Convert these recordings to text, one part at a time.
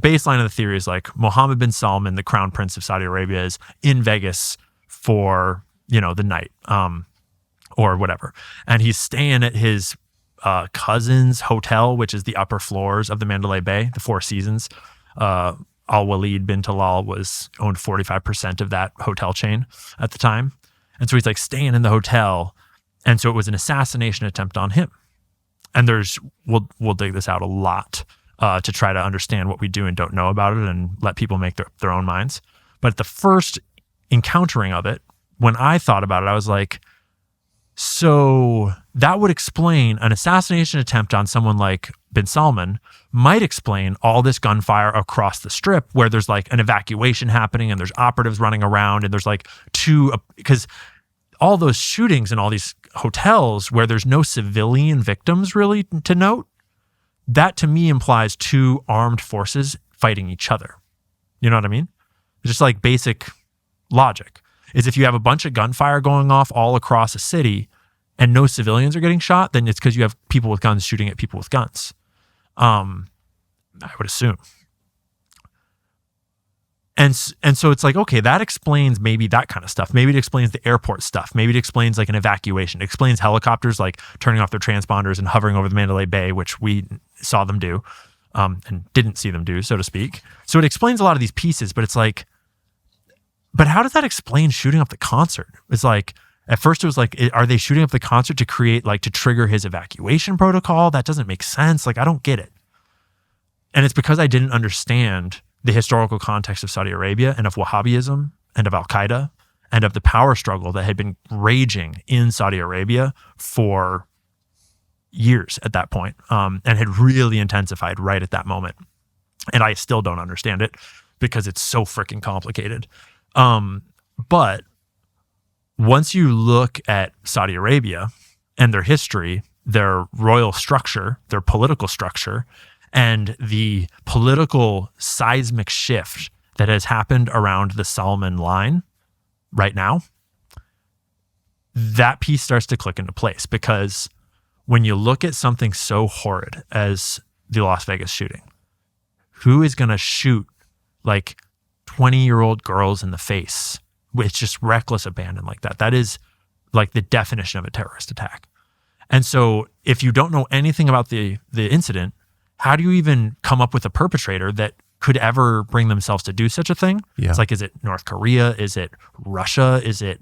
baseline of the theory is like Mohammed bin Salman, the crown prince of Saudi Arabia, is in Vegas for, the night, or whatever. And he's staying at his cousin's hotel, which is the upper floors of the Mandalay Bay, the Four Seasons. Al-Walid bin Talal owned 45% of that hotel chain at the time. And so he's like staying in the hotel. And so it was an assassination attempt on him. And we'll dig this out a lot to try to understand what we do and don't know about it and let people make their own minds. But the first encountering of it, when I thought about it, I was like, so that would explain an assassination attempt on someone like bin Salman might explain all this gunfire across the strip where there's like an evacuation happening and there's operatives running around and there's like because all those shootings in all these hotels where there's no civilian victims really to note, that to me implies two armed forces fighting each other. You know what I mean? It's just like basic logic. Is if you have a bunch of gunfire going off all across a city and no civilians are getting shot, then it's because you have people with guns shooting at people with guns. I would assume. And so it's like, okay, that explains maybe that kind of stuff. Maybe it explains the airport stuff. Maybe it explains like an evacuation. It explains helicopters like turning off their transponders and hovering over the Mandalay Bay, which we saw them do and didn't see them do, so to speak. So it explains a lot of these pieces, but it's like, but how does that explain shooting up the concert? It's like, at first it was like, are they shooting up the concert to create, like to trigger his evacuation protocol? That doesn't make sense. Like, I don't get it. And it's because I didn't understand the historical context of Saudi Arabia and of Wahhabism and of Al-Qaeda and of the power struggle that had been raging in Saudi Arabia for years at that point, and had really intensified right at that moment. And I still don't understand it because it's so freaking complicated. But once you look at Saudi Arabia and their history, their royal structure, their political structure, and the political seismic shift that has happened around the Salman line right now, that piece starts to click into place. Because when you look at something so horrid as the Las Vegas shooting, who is going to shoot like 20-year-old girls in the face with just reckless abandon like that? That is like the definition of a terrorist attack. And so if you don't know anything about the incident, how do you even come up with a perpetrator that could ever bring themselves to do such a thing? Yeah. It's like, is it North Korea? Is it Russia? Is it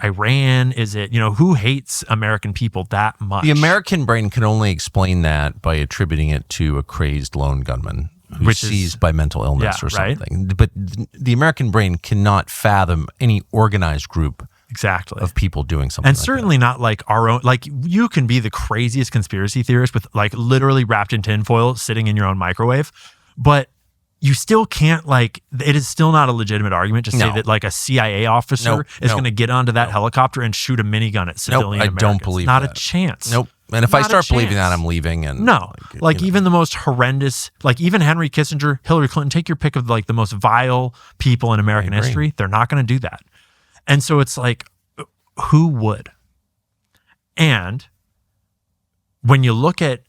Iran? Is it, who hates American people that much? The American brain can only explain that by attributing it to a crazy lone gunman who's seized by mental illness or something. Right? But the American brain cannot fathom any organized group of people doing something and like certainly not like our own. Like, you can be the craziest conspiracy theorist with like literally wrapped in tinfoil sitting in your own microwave, but you still can't, like, it is still not a legitimate argument to say that like a CIA officer is going to get onto that helicopter and shoot a minigun at civilian Americans. I don't believe not that. a chance. Nope. And if I start believing that, I'm leaving. And even the most horrendous, like even Henry Kissinger, Hillary Clinton, take your pick of like the most vile people in American history. They're not going to do that. And so it's like, who would? And when you look at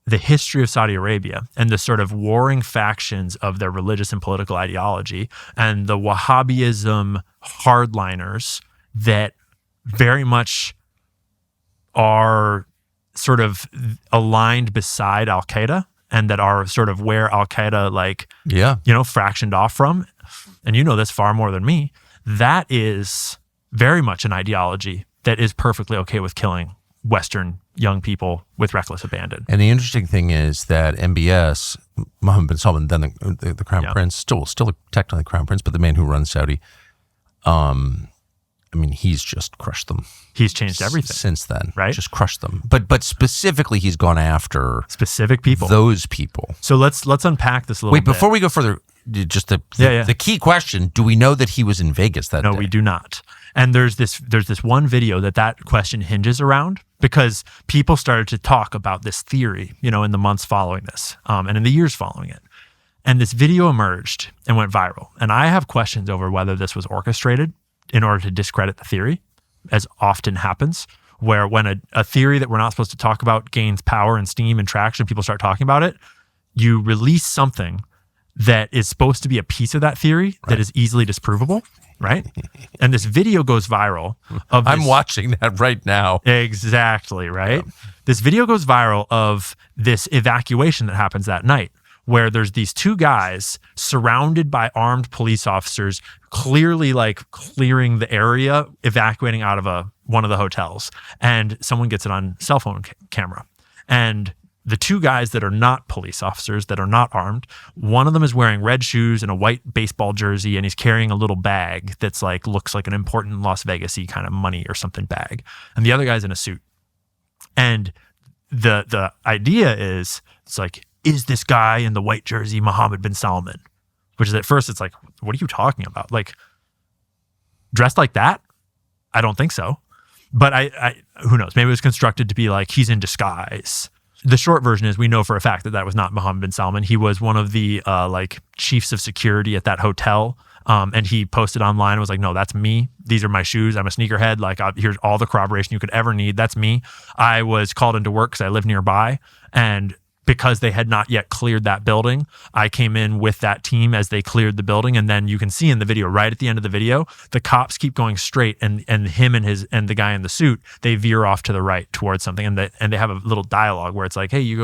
the history of Saudi Arabia and the sort of warring factions of their religious and political ideology and the Wahhabism hardliners that very much are sort of aligned beside Al-Qaeda and that are sort of where Al-Qaeda fractioned off from, and you know this far more than me, that is very much an ideology that is perfectly okay with killing Western young people with reckless abandon. And the interesting thing is that MBS, Mohammed bin Salman, then the crown prince, still technically the crown prince, but the man who runs Saudi, he's just crushed them. He's changed everything since then, right? Just crushed them. But specifically, he's gone after specific people. Those people. So let's unpack this a little bit. Wait, before we go further, just the key question: do we know that he was in Vegas that day? No, we do not. And there's this one video that question hinges around, because people started to talk about this theory, in the months following this, and in the years following it. And this video emerged and went viral. And I have questions over whether this was orchestrated in order to discredit the theory, as often happens, where when a theory that we're not supposed to talk about gains power and steam and traction, people start talking about it, you release something that is supposed to be a piece of that theory that is easily disprovable, right? And this video goes viral of I'm watching that right now. Exactly, right? Yeah. This video goes viral of this evacuation that happens that night, where there's these two guys surrounded by armed police officers, clearly like clearing the area, evacuating out of one of the hotels. And someone gets it on cell phone camera. And the two guys that are not police officers, that are not armed, one of them is wearing red shoes and a white baseball jersey, and he's carrying a little bag that's like, looks like an important Las Vegas-y kind of money or something bag. And the other guy's in a suit. And the idea is, it's like, is this guy in the white jersey Mohammed bin Salman? Which is, at first it's like, what are you talking about? Like, dressed like that? I don't think so. But I who knows? Maybe it was constructed to be like, he's in disguise. The short version is, we know for a fact that was not Mohammed bin Salman. He was one of the like chiefs of security at that hotel. And he posted online and was like, no, that's me. These are my shoes. I'm a sneakerhead. Like, here's all the corroboration you could ever need. That's me. I was called into work because I live nearby. And because they had not yet cleared that building, I came in with that team as they cleared the building. And then you can see in the video, right at the end of the video, the cops keep going straight, and him and the guy in the suit, they veer off to the right towards something. And they have a little dialogue where it's like, hey, you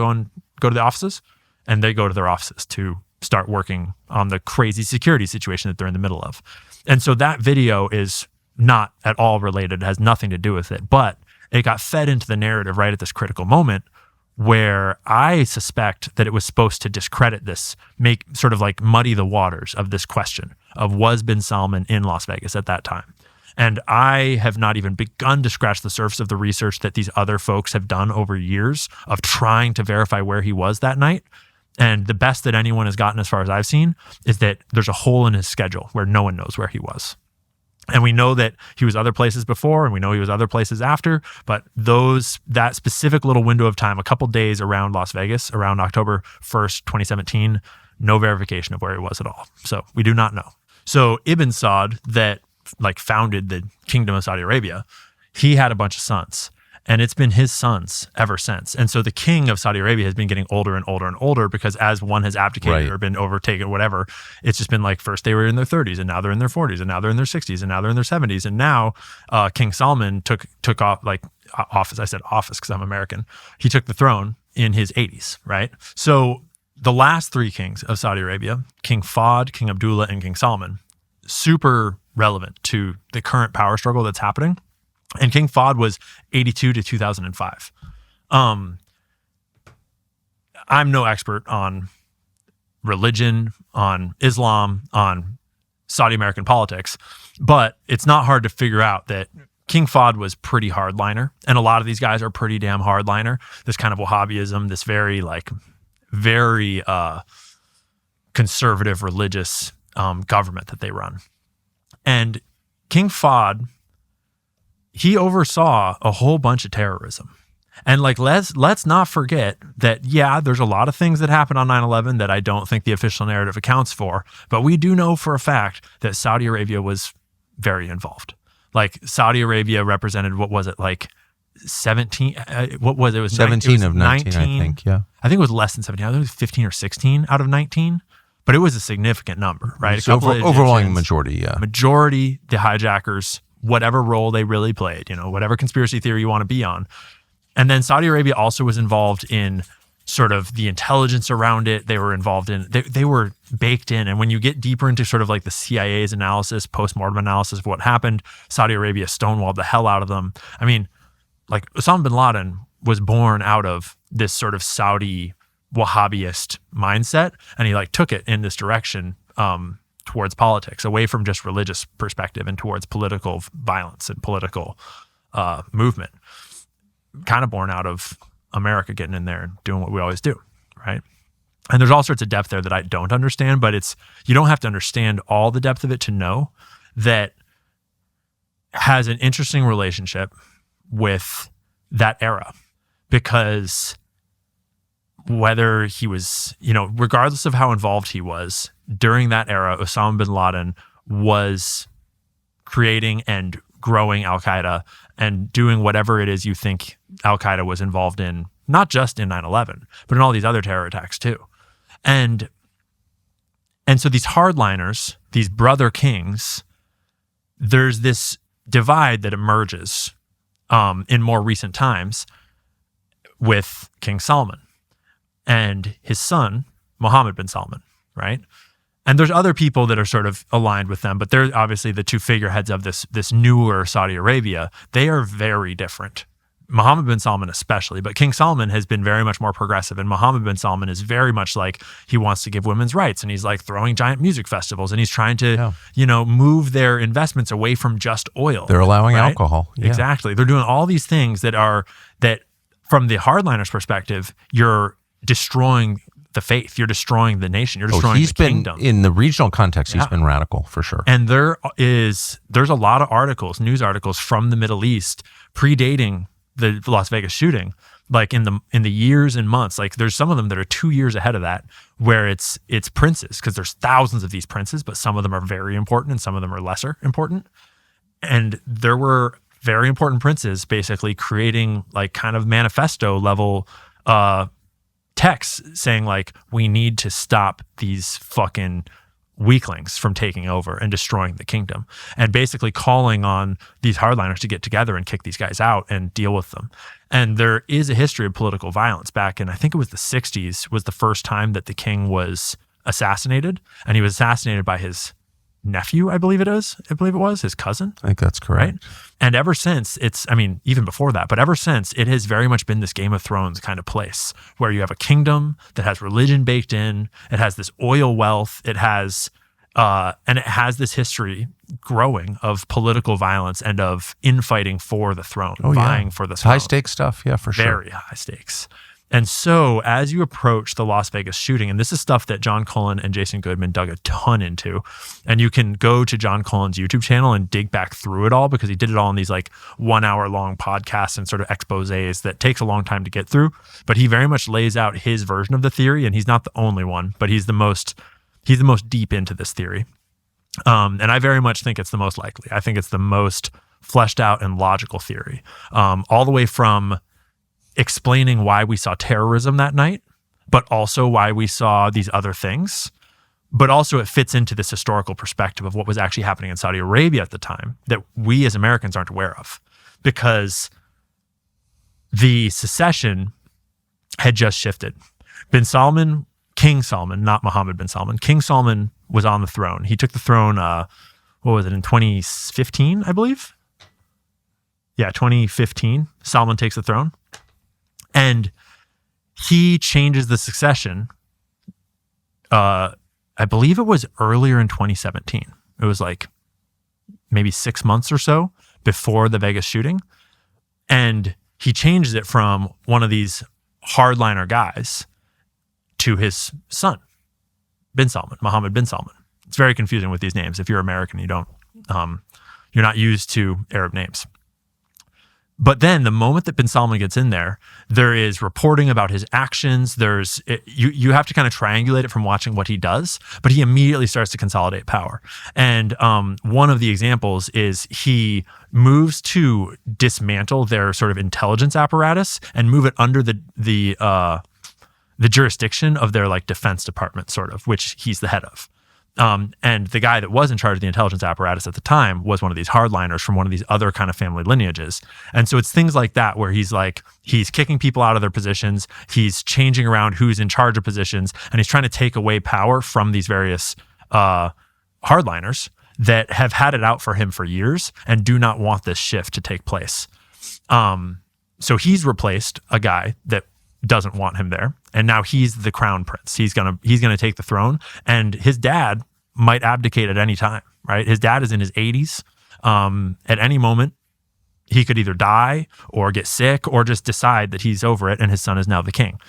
go to the offices? And they go to their offices to start working on the crazy security situation that they're in the middle of. And so that video is not at all related. It has nothing to do with it, but it got fed into the narrative right at this critical moment, where I suspect that it was supposed to discredit this, make sort of like muddy the waters of this question of, was bin Salman in Las Vegas at that time? And I have not even begun to scratch the surface of the research that these other folks have done over years of trying to verify where he was that night. And the best that anyone has gotten, as far as I've seen, is that there's a hole in his schedule where no one knows where he was. And we know that he was other places before, and we know he was other places after, but that specific little window of time, a couple days around Las Vegas, around October 1st, 2017, no verification of where he was at all. So we do not know. So Ibn Saud, that like founded the Kingdom of Saudi Arabia, he had a bunch of sons. And it's been his sons ever since. And so the king of Saudi Arabia has been getting older and older and older, because as one has abdicated or been overtaken or whatever, it's just been like, first they were in their 30s, and now they're in their 40s, and now they're in their 60s, and now they're in their 70s. And now King Salman took off, like office. I said office because I'm American. He took the throne in his 80s, right? So the last three kings of Saudi Arabia, King Fahd, King Abdullah, and King Salman, super relevant to the current power struggle that's happening. And King Fahd was 82 to 2005. I'm no expert on religion, on Islam, on Saudi American politics, but it's not hard to figure out that King Fahd was pretty hardliner, and a lot of these guys are pretty damn hardliner. This kind of Wahhabism, this very conservative religious government that they run. And King Fahd, he oversaw a whole bunch of terrorism. And like, let's not forget that, yeah, there's a lot of things that happened on 9/11 that I don't think the official narrative accounts for, but we do know for a fact that Saudi Arabia was very involved. Like, Saudi Arabia represented, what was it, like 17, what was it? It was 17 of 19, I think, yeah. I think it was less than 17. I think it was 15 or 16 out of 19, but it was a significant number, right? So overwhelming majority, yeah. Majority, the hijackers, whatever role they really played, whatever conspiracy theory you want to be on. And then Saudi Arabia also was involved in sort of the intelligence around it. They were involved in, they were baked in. And when you get deeper into sort of like the CIA's analysis, post-mortem analysis of what happened, Saudi Arabia stonewalled the hell out of them. I mean, like, Osama bin Laden was born out of this sort of Saudi Wahhabist mindset, and he like took it in this direction, towards politics, away from just religious perspective and towards political violence and political movement, kind of born out of America getting in there and doing what we always do, right? And there's all sorts of depth there that I don't understand, but you don't have to understand all the depth of it to know that has an interesting relationship with that era, because whether he was, regardless of how involved he was, during that era, Osama bin Laden was creating and growing Al-Qaeda and doing whatever it is you think Al-Qaeda was involved in, not just in 9/11, but in all these other terror attacks too. And And so these hardliners, these brother kings, there's this divide that emerges in more recent times with King Salman and his son, Mohammed bin Salman, right? And there's other people that are sort of aligned with them, but they're obviously the two figureheads of this newer Saudi Arabia. They are very different. Mohammed bin Salman especially, but King Salman has been very much more progressive, and Mohammed bin Salman is very much like he wants to give women's rights, and he's like throwing giant music festivals, and he's trying to, move their investments away from just oil. They're allowing alcohol. Yeah. Exactly. They're doing all these things that from the hardliners' perspective, you're destroying the faith, you're destroying the nation, you're destroying the kingdom. In the regional context, he's been radical for sure. And there's a lot of articles, news articles from the Middle East predating the Las Vegas shooting, like in the years and months. Like there's some of them that are 2 years ahead of that, where it's princes, because there's thousands of these princes, but some of them are very important and some of them are lesser important. And there were very important princes basically creating like kind of manifesto level texts saying like, we need to stop these fucking weaklings from taking over and destroying the kingdom, and basically calling on these hardliners to get together and kick these guys out and deal with them. And there is a history of political violence back in, I think it was the 60s, was the first time that the king was assassinated, and he was assassinated by his nephew, I believe it was his cousin. I think that's correct. Right? And ever since, even before that, but ever since, it has very much been this Game of Thrones kind of place where you have a kingdom that has religion baked in, it has this oil wealth, it has this history growing of political violence and of infighting for the throne, vying for the throne. High stakes stuff, yeah, for sure. Very high stakes. And so as you approach the Las Vegas shooting, and this is stuff that John Cullen and Jason Goodman dug a ton into, and you can go to John Cullen's YouTube channel and dig back through it all, because he did it all in these like 1 hour long podcasts and sort of exposés that takes a long time to get through. But he very much lays out his version of the theory, and he's not the only one, but he's the most deep into this theory. And I very much think it's the most likely. I think it's the most fleshed out and logical theory, all the way from explaining why we saw terrorism that night, but also why we saw these other things. But also it fits into this historical perspective of what was actually happening in Saudi Arabia at the time that we as Americans aren't aware of, because the secession had just shifted. King Salman, not Mohammed bin Salman, King Salman was on the throne. He took the throne, in 2015, I believe? Yeah, 2015, Salman takes the throne. And he changes the succession. I believe it was earlier in 2017. It was like maybe 6 months or so before the Vegas shooting. And he changes it from one of these hardliner guys to his son, bin Salman, Mohammed bin Salman. It's very confusing with these names. If you're American, you're not used to Arab names. But then the moment that bin Salman gets in there is reporting about his actions. You have to kind of triangulate it from watching what he does, but he immediately starts to consolidate power. And one of the examples is he moves to dismantle their sort of intelligence apparatus and move it under the jurisdiction of their like defense department, sort of, which he's the head of. And the guy that was in charge of the intelligence apparatus at the time was one of these hardliners from one of these other kind of family lineages. And so it's things like that where he's kicking people out of their positions, he's changing around who's in charge of positions, and he's trying to take away power from these various hardliners that have had it out for him for years and do not want this shift to take place. So he's replaced a guy that doesn't want him there, and now he's the crown prince. He's gonna take the throne, and his dad might abdicate at any time, right? His dad is in his 80s. At any moment, he could either die or get sick or just decide that he's over it and his son is now the king.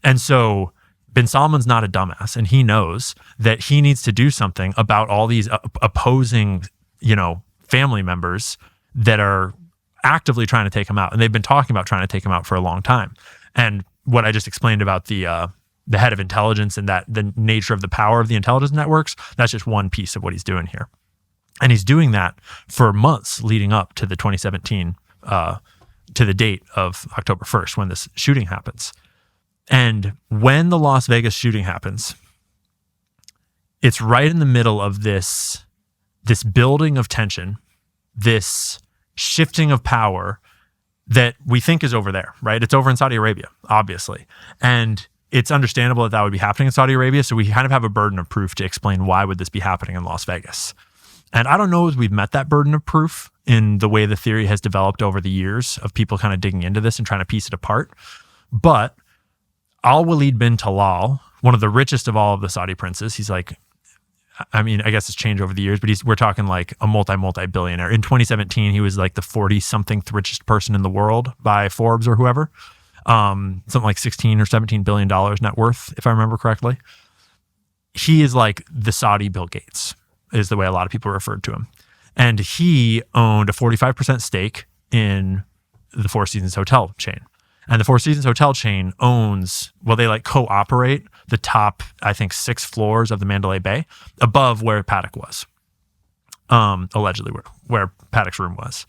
And so bin Salman's not a dumbass, and he knows that he needs to do something about all these opposing, family members that are actively trying to take him out. And they've been talking about trying to take him out for a long time. And what I just explained about the head of intelligence and that the nature of the power of the intelligence networks, that's just one piece of what he's doing here. And he's doing that for months leading up to the 2017, to the date of October 1st, when this shooting happens. And when the Las Vegas shooting happens, it's right in the middle of this building of tension, this shifting of power that we think is over there, right? It's over in Saudi Arabia, obviously. And it's understandable that would be happening in Saudi Arabia. So we kind of have a burden of proof to explain why would this be happening in Las Vegas. And I don't know if we've met that burden of proof in the way the theory has developed over the years of people kind of digging into this and trying to piece it apart. But Al-Walid bin Talal, one of the richest of all of the Saudi princes, he's like, I mean, I guess it's changed over the years, but we're talking like a multi-billionaire. In 2017, he was like the 40-something richest person in the world by Forbes or whoever. Something like $16 or $17 billion net worth, if I remember correctly. He is like the Saudi Bill Gates, is the way a lot of people referred to him. And he owned a 45% stake in the Four Seasons hotel chain. And the Four Seasons hotel chain owns, well, they like co-operate the top, I think, 6 floors of the Mandalay Bay above where Paddock was, allegedly where Paddock's room was.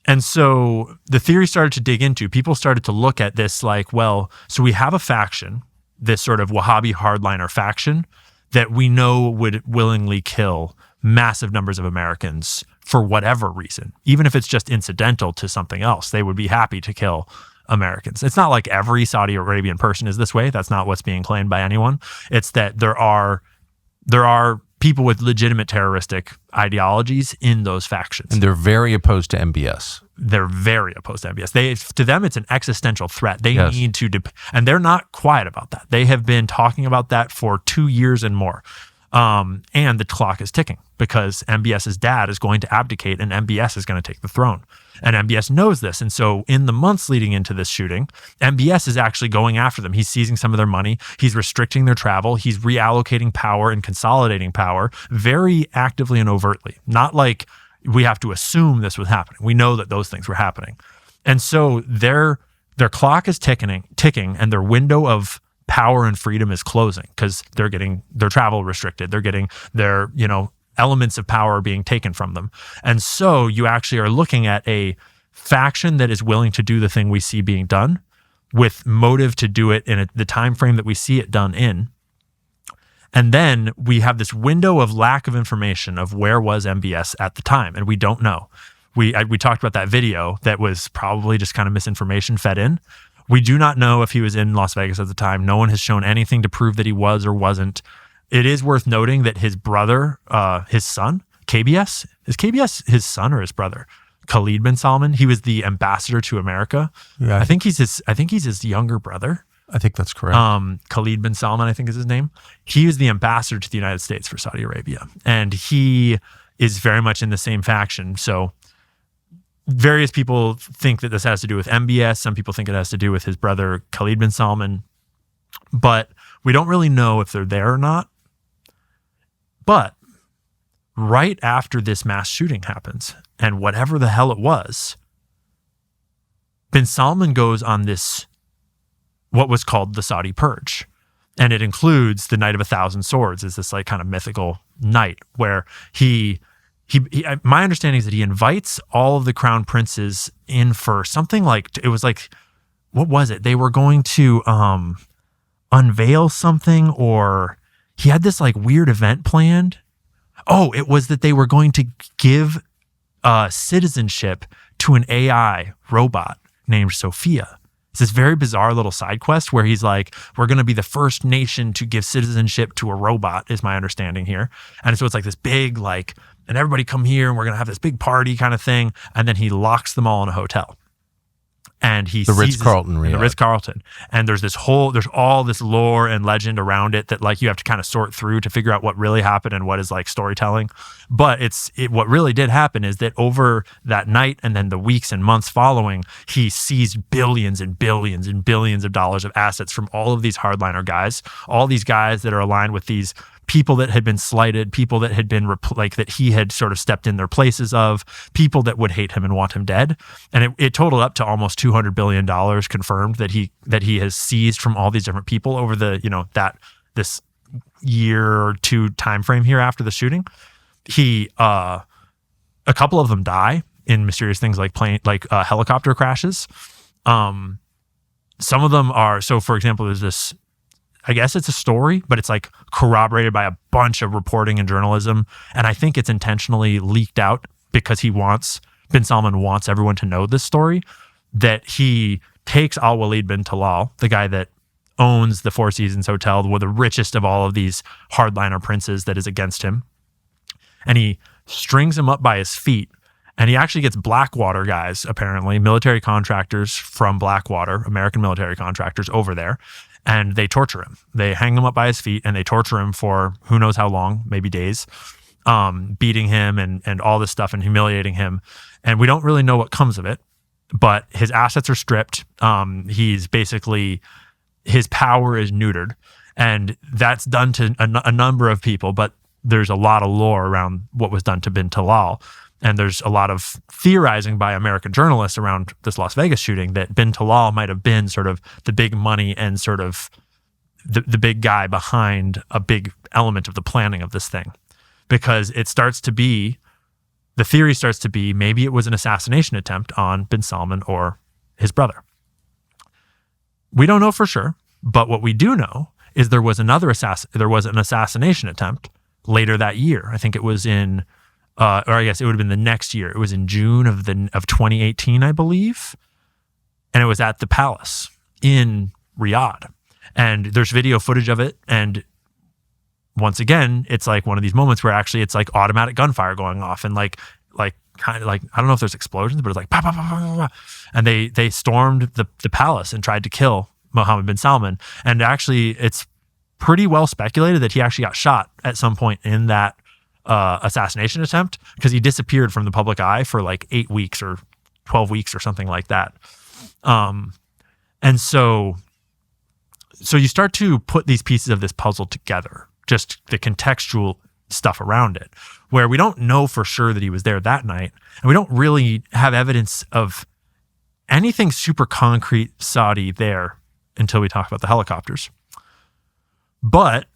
And so the theory started to dig into, people started to look at this like, well, so we have a faction, this sort of Wahhabi hardliner faction that we know would willingly kill massive numbers of Americans for whatever reason, even if it's just incidental to something else. They would be happy to kill Americans. It's not like every Saudi Arabian person is this way. That's not what's being claimed by anyone. It's that there are people with legitimate terroristic ideologies in those factions. And they're very opposed to MBS. They're very opposed to MBS. To them, it's an existential threat. They need to, and they're not quiet about that. They have been talking about that for 2 years and more. And the clock is ticking because MBS's dad is going to abdicate and MBS is going to take the throne. And MBS knows this. And so in the months leading into this shooting, MBS is actually going after them. He's seizing some of their money. He's restricting their travel. He's reallocating power and consolidating power very actively and overtly. Not like we have to assume this was happening. We know that those things were happening. And so their clock is ticking and their window of power and freedom is closing because they're getting their travel restricted. They're getting their, elements of power being taken from them. And so you actually are looking at a faction that is willing to do the thing we see being done with motive to do it in the time frame that we see it done in. And then we have this window of lack of information of where was MBS at the time, and we don't know. We talked about that video that was probably just kind of misinformation fed in. We do not know if he was in Las Vegas at the time. No one has shown anything to prove that he was or wasn't. It is worth noting that his brother, his son, KBS, is KBS his son or his brother? Khalid bin Salman. He was the ambassador to America. Yeah, I think he's his younger brother. I think that's correct. Khalid bin Salman, I think is his name. He was the ambassador to the United States for Saudi Arabia, and he is very much in the same faction. So various people think that this has to do with MBS. Some people think it has to do with his brother, Khalid bin Salman, but we don't really know if they're there or not. But right after this mass shooting happens, and whatever the hell it was, bin Salman goes on this, what was called the Saudi Purge. And it includes the Night of 1,000 Swords, is this like kind of mythical night where he my understanding is that he invites all of the crown princes in for something like, it was like, what was it? They were going to unveil something, or he had this like weird event planned. Oh, it was that they were going to give citizenship to an AI robot named Sophia. It's this very bizarre little side quest where he's like, we're going to be the first nation to give citizenship to a robot, is my understanding here. And so it's like this big, like, and everybody come here and we're going to have this big party kind of thing. And then he locks them all in a hotel. And he the Ritz-Carlton, the Ritz-Carlton. And there's all this lore and legend around it that like you have to kind of sort through to figure out what really happened and what is like storytelling. But what really did happen is that over that night and then the weeks and months following, he seized billions and billions and billions of dollars of assets from all of these hardliner guys, all these guys that are aligned with these people that had been slighted, people that had been that he had sort of stepped in their places of, people that would hate him and want him dead. And it totaled up to almost $200 billion confirmed that he has seized from all these different people over the, this year or two time frame here after the shooting. A couple of them die in mysterious things like helicopter crashes. Some of them are, so for example, there's this, I guess it's a story, but it's like corroborated by a bunch of reporting and journalism. And I think it's intentionally leaked out because bin Salman wants everyone to know this story, that he takes Al-Walid bin Talal, the guy that owns the Four Seasons Hotel, the richest of all of these hardliner princes that is against him, and he strings him up by his feet. And he actually gets Blackwater guys, apparently, military contractors from Blackwater, American military contractors over there, and they torture him. They hang him up by his feet and they torture him for who knows how long, maybe days, beating him and all this stuff and humiliating him. And we don't really know what comes of it, but his assets are stripped. He's basically, his power is neutered, and that's done to a number of people, but there's a lot of lore around what was done to bin Talal. And there's a lot of theorizing by American journalists around this Las Vegas shooting that bin Talal might have been sort of the big money and sort of the big guy behind a big element of the planning of this thing. Because the theory starts to be maybe it was an assassination attempt on bin Salman or his brother. We don't know for sure, but what we do know is there was an assassination attempt later that year. I think it was in or I guess it would have been the next year. It was in June of 2018, I believe. And it was at the palace in Riyadh. And there's video footage of it. And once again, it's like one of these moments where actually it's like automatic gunfire going off and like kind of like, I don't know if there's explosions, but it's like, bah, bah, bah, bah, bah. And they stormed the palace and tried to kill Mohammed bin Salman. And actually it's pretty well speculated that he actually got shot at some point in that assassination attempt, because he disappeared from the public eye for like 8 weeks or 12 weeks or something like that. And so you start to put these pieces of this puzzle together, just the contextual stuff around it, where we don't know for sure that he was there that night. And we don't really have evidence of anything super concrete Saudi there until we talk about the helicopters. But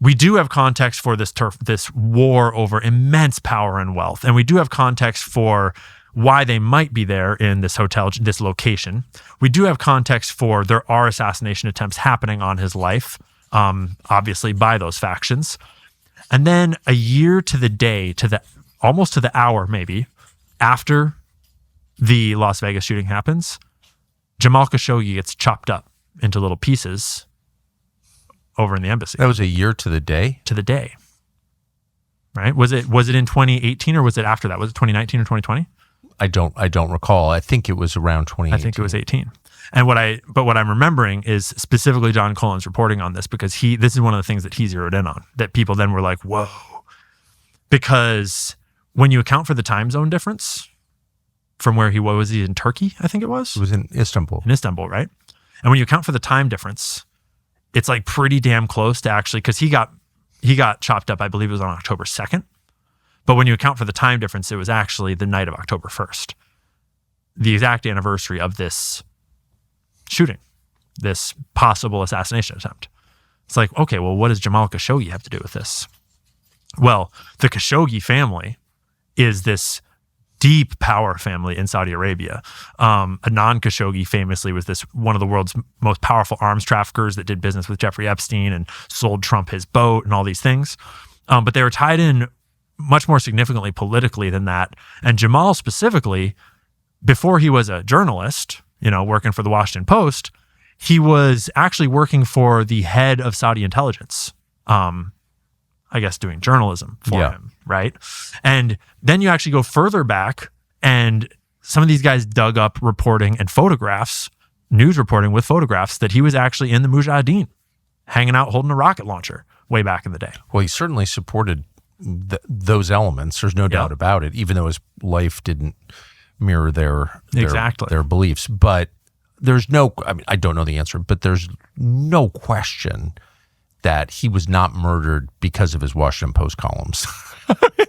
we do have context for this war over immense power and wealth. And we do have context for why they might be there in this hotel, this location. We do have context for there are assassination attempts happening on his life, obviously by those factions. And then a year to the day, almost to the hour maybe, after the Las Vegas shooting happens, Jamal Khashoggi gets chopped up into little pieces over in the embassy. That was a year to the day? To the day. Right? Was it in 2018 or was it after that? Was it 2019 or 2020? I don't recall. I think it was around 2018. I think it was 18. And what I'm remembering is specifically John Cullen's reporting on this, because this is one of the things that he zeroed in on, that people then were like, whoa. Because when you account for the time zone difference from where he was in Turkey, I think it was? It was in Istanbul. In Istanbul, right? And when you account for the time difference, it's like pretty damn close to actually, because he got chopped up, I believe it was on October 2nd. But when you account for the time difference, it was actually the night of October 1st, the exact anniversary of this shooting, this possible assassination attempt. It's like, okay, well, what does Jamal Khashoggi have to do with this? Well, the Khashoggi family is this deep power family in Saudi Arabia. Adnan Khashoggi famously was one of the world's most powerful arms traffickers that did business with Jeffrey Epstein and sold Trump his boat and all these things. But they were tied in much more significantly politically than that. And Jamal specifically, before he was a journalist, working for the Washington Post, he was actually working for the head of Saudi intelligence, I guess doing journalism for him, right? And then you actually go further back, and some of these guys dug up reporting and photographs, news reporting with photographs that he was actually in the Mujahideen, hanging out holding a rocket launcher way back in the day. Well, he certainly supported those elements. There's no doubt about it, even though his life didn't mirror their beliefs. But there's I don't know the answer, but there's no question that he was not murdered because of his Washington Post columns.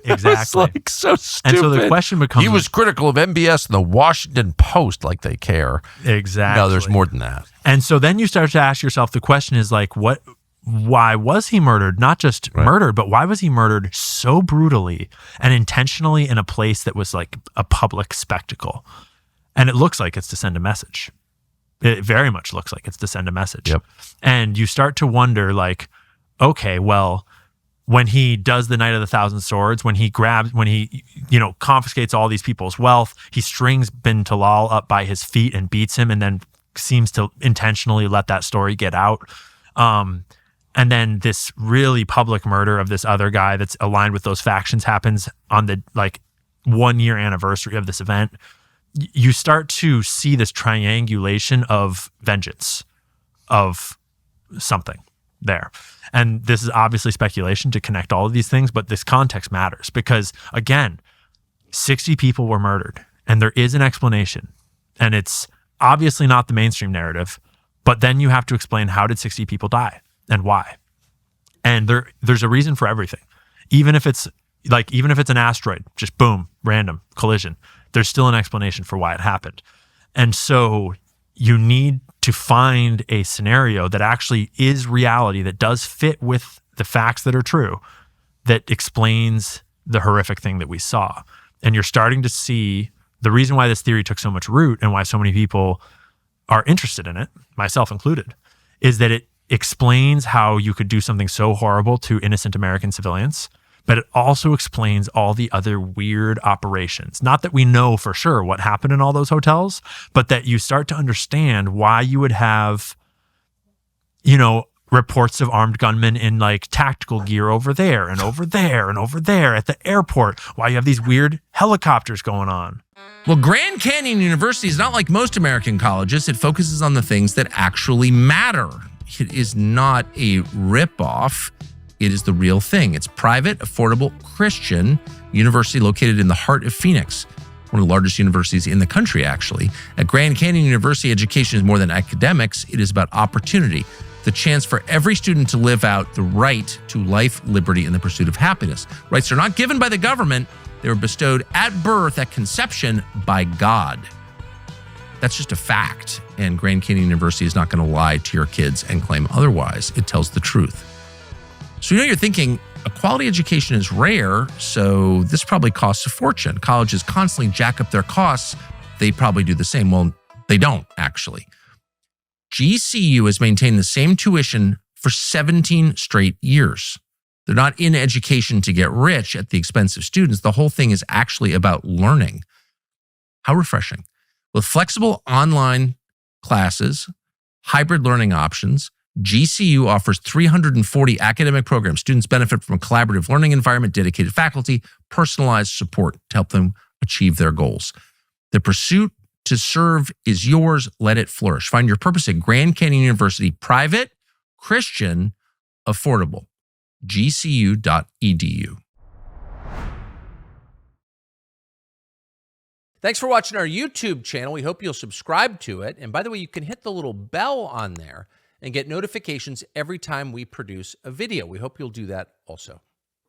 Exactly. It's like so stupid. And so the question becomes, he was critical of MBS and the Washington Post, like they care. Exactly. No, there's more than that. And so then you start to ask yourself, the question is like, why was he murdered? Not just murdered, but why was he murdered so brutally and intentionally in a place that was like a public spectacle? And it looks like it's to send a message. It very much looks like it's to send a message. Yep. And you start to wonder, like, okay, well, when he does the Night of the Thousand Swords, when he confiscates all these people's wealth, he strings Bin Talal up by his feet and beats him, and then seems to intentionally let that story get out. And then this really public murder of this other guy that's aligned with those factions happens on the 1 year anniversary of this event. You start to see this triangulation of vengeance of something there. And this is obviously speculation to connect all of these things, but this context matters because, again, 60 people were murdered, and there is an explanation. And it's obviously not the mainstream narrative, but then you have to explain, how did 60 people die and why? And there's a reason for everything. Even if it's an asteroid, just boom, random collision, there's still an explanation for why it happened. And so you need to find a scenario that actually is reality, that does fit with the facts that are true, that explains the horrific thing that we saw. And you're starting to see the reason why this theory took so much root and why so many people are interested in it, myself included, is that it explains how you could do something so horrible to innocent American civilians, but it also explains all the other weird operations. Not that we know for sure what happened in all those hotels, but that you start to understand why you would have, reports of armed gunmen in tactical gear over there and over there and over there at the airport, why you have these weird helicopters going on. Well, Grand Canyon University is not like most American colleges. It focuses on the things that actually matter. It is not a ripoff. It is the real thing. It's private, affordable, Christian university located in the heart of Phoenix, one of the largest universities in the country, actually. At Grand Canyon University, education is more than academics. It is about opportunity, the chance for every student to live out the right to life, liberty, and the pursuit of happiness. Rights are not given by the government. They were bestowed at birth, at conception, by God. That's just a fact. And Grand Canyon University is not going to lie to your kids and claim otherwise. It tells the truth. So you're thinking a quality education is rare, so this probably costs a fortune. Colleges constantly jack up their costs. They probably do the same. Well, they don't, actually. GCU has maintained the same tuition for 17 straight years. They're not in education to get rich at the expense of students. The whole thing is actually about learning. How refreshing. With flexible online classes, hybrid learning options, GCU offers 340 academic programs. Students benefit from a collaborative learning environment, dedicated faculty, personalized support to help them achieve their goals. The pursuit to serve is yours. Let it flourish. Find your purpose at Grand Canyon University, private, Christian, affordable. gcu.edu. Thanks for watching our YouTube channel. We hope you'll subscribe to it. And by the way, you can hit the little bell on there and get notifications every time we produce a video. We hope you'll do that also.